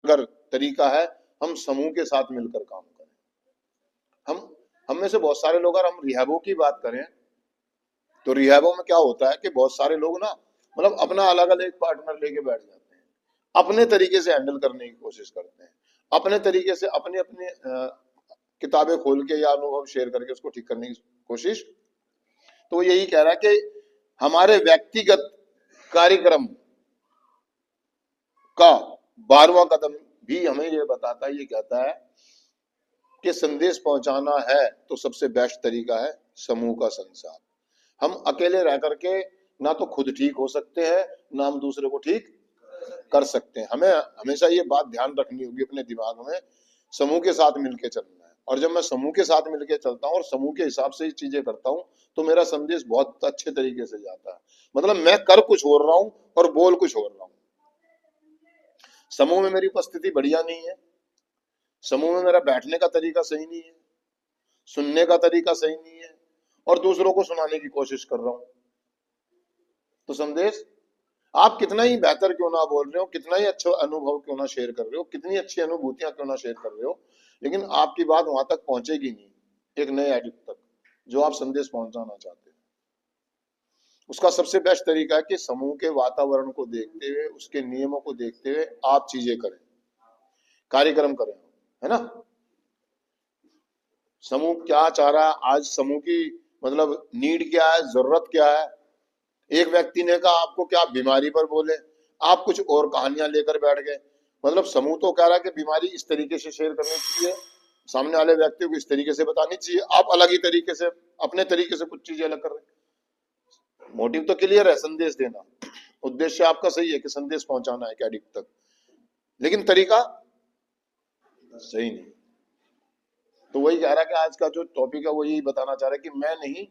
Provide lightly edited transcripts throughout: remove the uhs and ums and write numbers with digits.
अगर तरीका है, हम समूह के साथ मिलकर काम करें। हम में से बहुत सारे लोग, अगर हम रिहैबो की बात करें तो रिहैबो में क्या होता है कि बहुत सारे लोग ना मतलब अपना अलग अलग पार्टनर लेके बैठ जाते हैं, अपने तरीके से हैंडल करने की कोशिश करते हैं, अपने तरीके से अपने अपने किताबें खोल के या अनुभव शेयर करके उसको ठीक करने की कोशिश। तो वो यही कह रहा है कि हमारे व्यक्तिगत कार्यक्रम का 12वां कदम भी हमें ये बताता है, ये कहता है कि संदेश पहुंचाना है तो सबसे बेस्ट तरीका है समूह का संसार। हम अकेले रह करके ना तो खुद ठीक हो सकते हैं, ना हम दूसरे को ठीक कर सकते हैं। हमें हमेशा ये बात ध्यान रखनी होगी अपने दिमाग में, समूह के साथ मिलके चलना है। और जब मैं समूह के साथ मिलके चलता हूँ और समूह के हिसाब से चीजें करता हूँ तो मेरा संदेश बहुत अच्छे तरीके से जाता है। मतलब मैं कर कुछ हो रहा हूँ और बोल कुछ हो रहा हूँ। समूह में मेरी उपस्थिति बढ़िया नहीं है, समूह में मेरा बैठने का तरीका सही नहीं है, सुनने का तरीका सही नहीं है और दूसरों को सुनाने की कोशिश कर रहा हूं, तो संदेश आप कितना ही बेहतर क्यों ना बोल रहे हो, कितना ही अच्छा अनुभव क्यों ना शेयर कर रहे हो, कितनी अच्छी अनुभूतियां क्यों ना शेयर कर रहे हो, लेकिन आपकी बात वहां तक पहुंचेगी नहीं, एक नए एडिट तक जो आप संदेश पहुंचाना चाहते हैं। उसका सबसे बेस्ट तरीका है कि समूह के वातावरण को देखते हुए, उसके नियमों को देखते हुए आप चीजें करें, कार्यक्रम करें, है ना। समूह क्या चाह रहा है, आज समूह की मतलब नीड क्या है, जरूरत क्या है। एक व्यक्ति ने कहा आपको क्या बीमारी पर बोले, आप कुछ और कहानियां लेकर बैठ गए। मतलब समूह तो कह रहा है कि बीमारी इस तरीके से शेयर करनी चाहिए, सामने वाले व्यक्ति को इस तरीके से बतानी चाहिए, आप अलग ही तरीके से अपने तरीके से कुछ चीजें अलग कर रहे। मोटिव तो क्लियर है, संदेश देना, उद्देश्य आपका सही है कि संदेश पहुंचाना है कैडिक तक, लेकिन तरीका सही नहीं। तो वही कह रहा है कि आज का जो टॉपिक है वो यही बताना चाह रहा है कि मैं नहीं,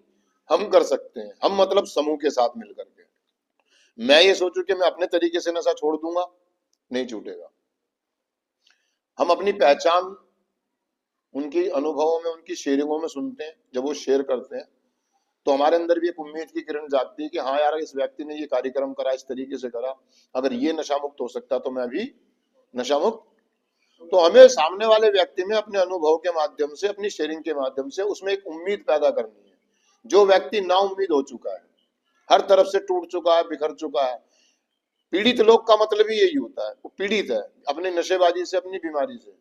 हम कर सकते हैं। हम मतलब समूह के साथ मिलकर के। मैं ये सोचूं कि मैं अपने तरीके से नशा छोड़ दूंगा, नहीं छूटेगा। हम अपनी पहचान उनकी अनुभवों में, उनकी शेयरिंगों में सुनते हैं, जब वो शेयर करते हैं तो हमारे अंदर भी एक उम्मीद की किरण जागती है कि हाँ यार, इस व्यक्ति ने ये कार्यक्रम करा, इस तरीके से करा, अगर ये नशा मुक्त हो सकता तो मैं भी नशा मुक्त। तो हमें सामने वाले व्यक्ति में अपने अनुभव के माध्यम से, अपनी शेयरिंग के माध्यम से उसमें एक उम्मीद पैदा करनी है। जो व्यक्ति ना उम्मीद हो चुका है, हर तरफ से टूट चुका है, बिखर चुका है, पीड़ित लोग का मतलब ही यही होता है, वो पीड़ित है अपनी नशेबाजी से, अपनी बीमारी से।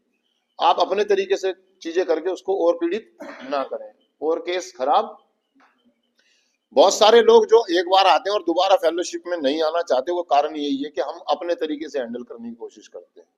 आप अपने तरीके से चीजें करके उसको और पीड़ित ना करें, और केस खराब। बहुत सारे लोग जो एक बार आते हैं और दोबारा फेलोशिप में नहीं आना चाहते, वो कारण यही है कि हम अपने तरीके से हैंडल करने की कोशिश करते हैं।